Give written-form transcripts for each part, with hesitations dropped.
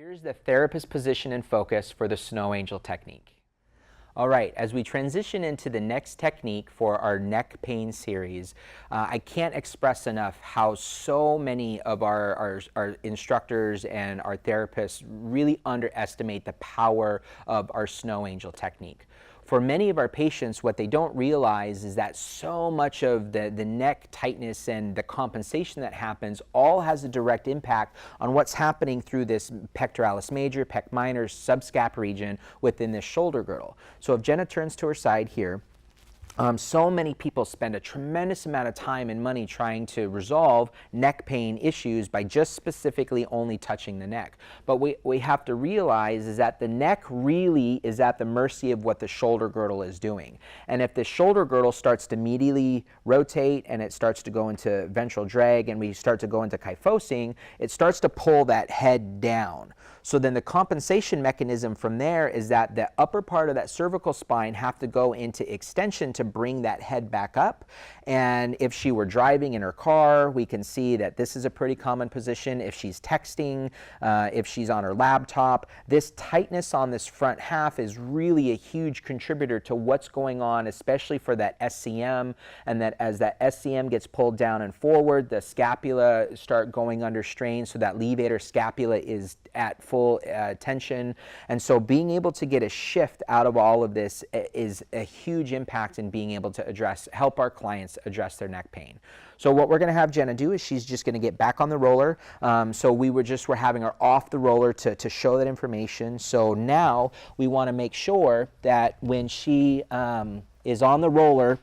Here's the therapist position and focus for the Snow Angel technique. All right, as we transition into the next technique for our neck pain series, I can't express enough how so many of our instructors and our therapists really underestimate the power of our Snow Angel technique. For many of our patients, what they don't realize is that so much of the neck tightness and the compensation that happens all has a direct impact on what's happening through this pectoralis major, pec minor, subscap region within this shoulder girdle. So if Jenna turns to her side here, so many people spend a tremendous amount of time and money trying to resolve neck pain issues by just specifically only touching the neck. But we have to realize is that the neck really is at the mercy of what the shoulder girdle is doing. And if the shoulder girdle starts to medially rotate and it starts to go into ventral drag and we start to go into kyphosing, it starts to pull that head down. So then the compensation mechanism from there is that the upper part of that cervical spine have to go into extension to bring that head back up. And if she were driving in her car, we can see that this is a pretty common position. If she's texting, if she's on her laptop, this tightness on this front half is really a huge contributor to what's going on, especially for that SCM. And that as that SCM gets pulled down and forward, the scapula start going under strain, so that levator scapula is at full tension. And so being able to get a shift out of all of this is a huge impact in being able to help our clients address their neck pain. So what we're going to have Jenna do is she's just going to get back on the roller. So we're having her off the roller to show that information. So now we want to make sure that when she is on the roller,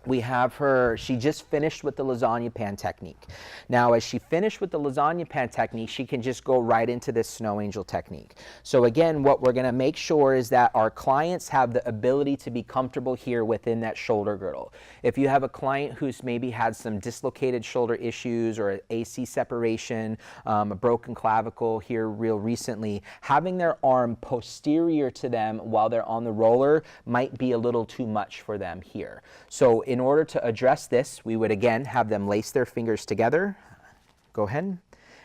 we have her, she just finished with the lasagna pan technique. Now, as she finished with the lasagna pan technique, she can just go right into this Snow Angel technique. So again, what we're gonna make sure is that our clients have the ability to be comfortable here within that shoulder girdle. If you have a client who's maybe had some dislocated shoulder issues or AC separation, a broken clavicle here real recently, having their arm posterior to them while they're on the roller might be a little too much for them here. So in order to address this, we would again have them lace their fingers together. Go ahead.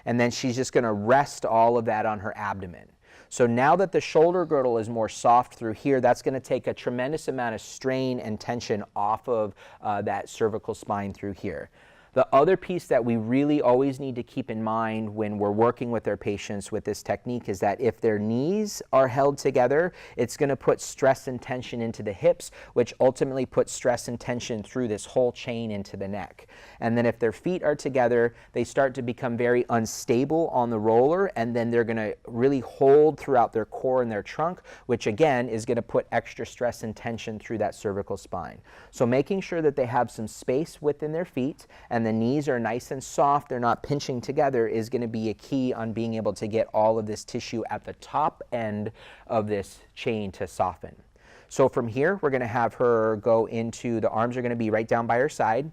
And then she's just going to rest all of that on her abdomen. So now that the shoulder girdle is more soft through here, that's going to take a tremendous amount of strain and tension off of that cervical spine through here. The other piece that we really always need to keep in mind when we're working with our patients with this technique is that if their knees are held together, it's going to put stress and tension into the hips, which ultimately puts stress and tension through this whole chain into the neck. And then if their feet are together, they start to become very unstable on the roller, and then they're going to really hold throughout their core and their trunk, which again is going to put extra stress and tension through that cervical spine. So making sure that they have some space within their feet and the knees are nice and soft, they're not pinching together, is going to be a key on being able to get all of this tissue at the top end of this chain to soften. So from here, we're going to have her go into, the arms are going to be right down by her side.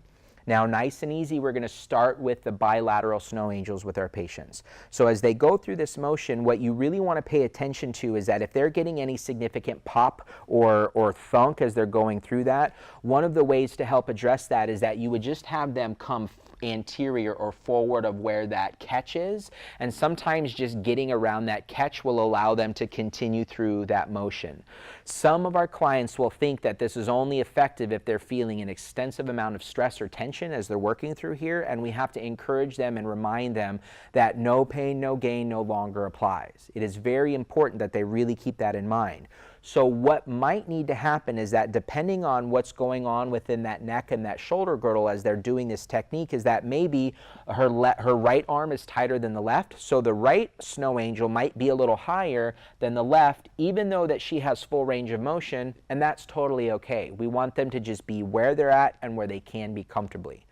Now, nice and easy, we're going to start with the bilateral Snow Angels with our patients. So as they go through this motion, what you really want to pay attention to is that if they're getting any significant pop or thunk as they're going through that, one of the ways to help address that is that you would just have them come anterior or forward of where that catch is, and sometimes just getting around that catch will allow them to continue through that motion. Some of our clients will think that this is only effective if they're feeling an extensive amount of stress or tension as they're working through here, and we have to encourage them and remind them that no pain, no gain no longer applies. It is very important that they really keep that in mind. So what might need to happen is that depending on what's going on within that neck and that shoulder girdle as they're doing this technique is that maybe her right arm is tighter than the left. So the right Snow Angel might be a little higher than the left, even though that she has full range of motion, and that's totally okay. We want them to just be where they're at and where they can be comfortably.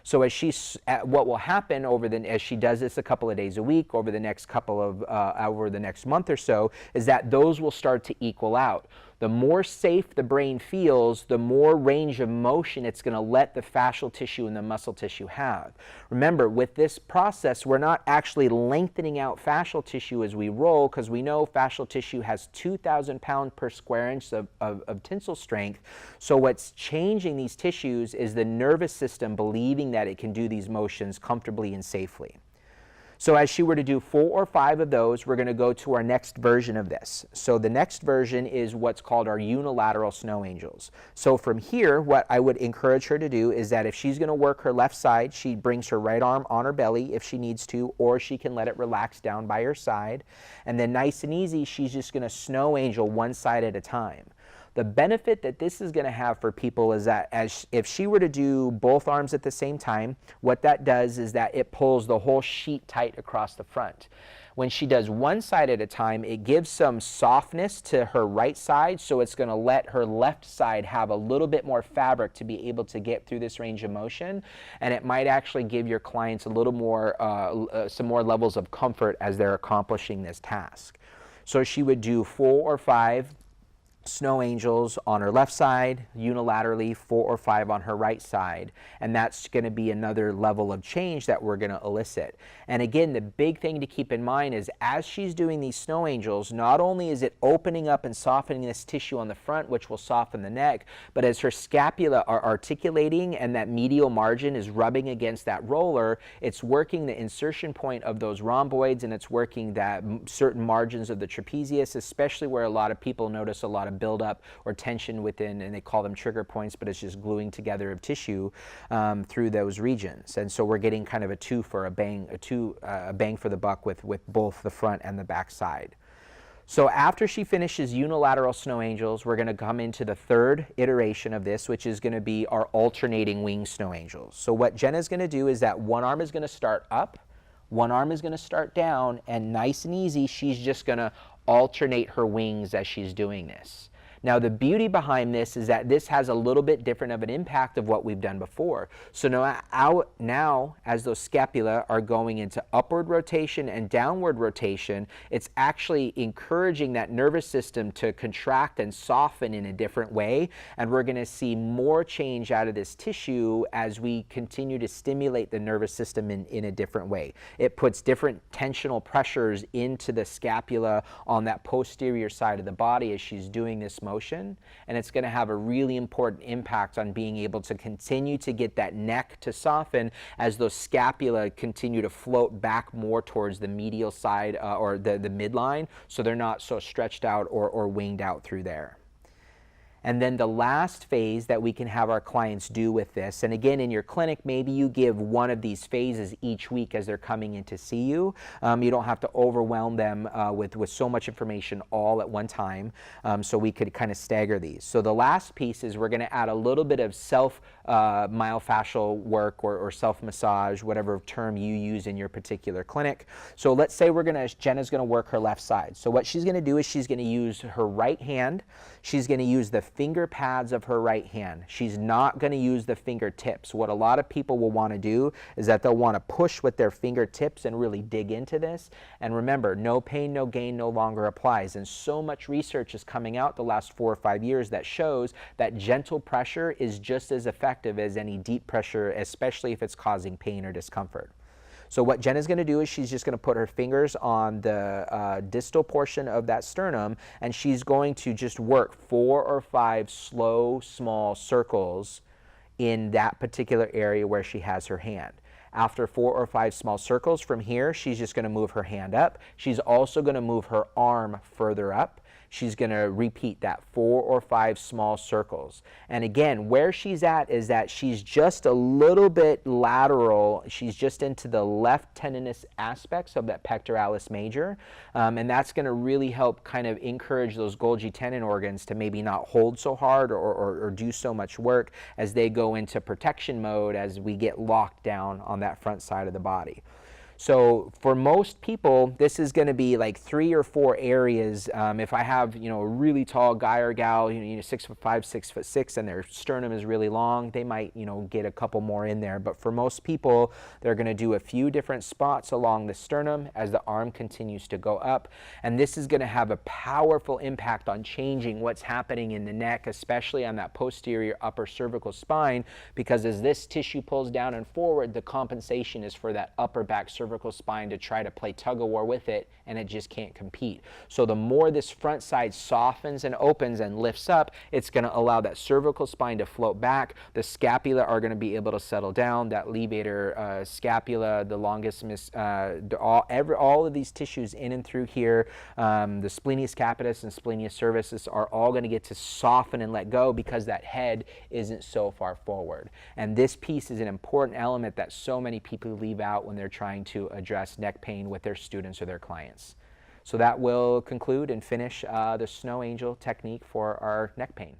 So as what will happen as she does this a couple of days a week over the next over the next month or so, is that those will start to equal out. The more safe the brain feels, the more range of motion it's going to let the fascial tissue and the muscle tissue have. Remember, with this process, we're not actually lengthening out fascial tissue as we roll, because we know fascial tissue has 2,000 pounds per square inch of tensile strength. So what's changing these tissues is the nervous system believing that it can do these motions comfortably and safely. So as she were to do 4 or 5 of those, we're going to go to our next version of this. So the next version is what's called our unilateral snow angels. So from here, what I would encourage her to do is that if she's going to work her left side, she brings her right arm on her belly if she needs to, or she can let it relax down by her side. And then nice and easy, she's just going to snow angel one side at a time. The benefit that this is going to have for people is that if she were to do both arms at the same time, what that does is that it pulls the whole sheet tight across the front. When she does one side at a time, it gives some softness to her right side, so it's going to let her left side have a little bit more fabric to be able to get through this range of motion, and it might actually give your clients a little more, some more levels of comfort as they're accomplishing this task. So she would do 4 or 5 snow angels on her left side, unilaterally 4 or 5 on her right side, and that's going to be another level of change that we're going to elicit. And again, the big thing to keep in mind is as she's doing these snow angels, not only is it opening up and softening this tissue on the front, which will soften the neck, but as her scapula are articulating and that medial margin is rubbing against that roller, it's working the insertion point of those rhomboids, and it's working that certain margins of the trapezius, especially where a lot of people notice a lot of buildup or tension within, and they call them trigger points, but it's just gluing together of tissue through those regions. And so we're getting kind of a two for a bang, a bang for the buck with both the front and the back side. So after she finishes unilateral snow angels, we're going to come into the third iteration of this, which is going to be our alternating wing snow angels. So what Jenna's going to do is that one arm is going to start up, one arm is going to start down, and nice and easy, she's just going to alternate her wings as she's doing this. Now the beauty behind this is that this has a little bit different of an impact of what we've done before. So now as those scapula are going into upward rotation and downward rotation, it's actually encouraging that nervous system to contract and soften in a different way, and we're going to see more change out of this tissue as we continue to stimulate the nervous system in a different way. It puts different tensional pressures into the scapula on that posterior side of the body as she's doing this motion, and it's going to have a really important impact on being able to continue to get that neck to soften as those scapula continue to float back more towards the medial side or the midline, so they're not so stretched out or winged out through there. And then the last phase that we can have our clients do with this, and again in your clinic, maybe you give one of these phases each week as they're coming in to see you. You don't have to overwhelm them with so much information all at one time, so we could kind of stagger these. So the last piece is we're going to add a little bit of myofascial work or self-massage, whatever term you use in your particular clinic. So let's say Jenna's going to work her left side. So what she's going to do is she's going to use her right hand. She's going to use the finger pads of her right hand. She's not going to use the fingertips. What a lot of people will want to do is that they'll want to push with their fingertips and really dig into this. And remember, no pain, no gain no longer applies. And so much research is coming out the last 4 or 5 years that shows that gentle pressure is just as effective as any deep pressure, especially if it's causing pain or discomfort. So what Jenna's going to do is she's just going to put her fingers on the distal portion of that sternum, and she's going to just work 4 or 5 slow, small circles in that particular area where she has her hand. After 4 or 5 small circles from here, she's just going to move her hand up. She's also going to move her arm further up. She's going to repeat that 4 or 5 small circles. And again, where she's at is that she's just a little bit lateral. She's just into the left tendinous aspects of that pectoralis major. And that's going to really help kind of encourage those Golgi tendon organs to maybe not hold so hard or do so much work as they go into protection mode as we get locked down on that front side of the body. So for most people, this is going to be like 3 or 4 areas. If I have, a really tall guy or gal, 6'5", 6'6", and their sternum is really long, they might, get a couple more in there. But for most people, they're going to do a few different spots along the sternum as the arm continues to go up. And this is going to have a powerful impact on changing what's happening in the neck, especially on that posterior upper cervical spine, because as this tissue pulls down and forward, the compensation is for that upper back cervical cervical spine to try to play tug-of-war with it, and it just can't compete. So the more this front side softens and opens and lifts up, it's going to allow that cervical spine to float back. The scapula are going to be able to settle down. That levator scapula, the longest, all of these tissues in and through here, the splenius capitis and splenius cervicis are all going to get to soften and let go because that head isn't so far forward. And this piece is an important element that so many people leave out when they're trying to address neck pain with their students or their clients. So that will conclude and finish the snow angel technique for our neck pain.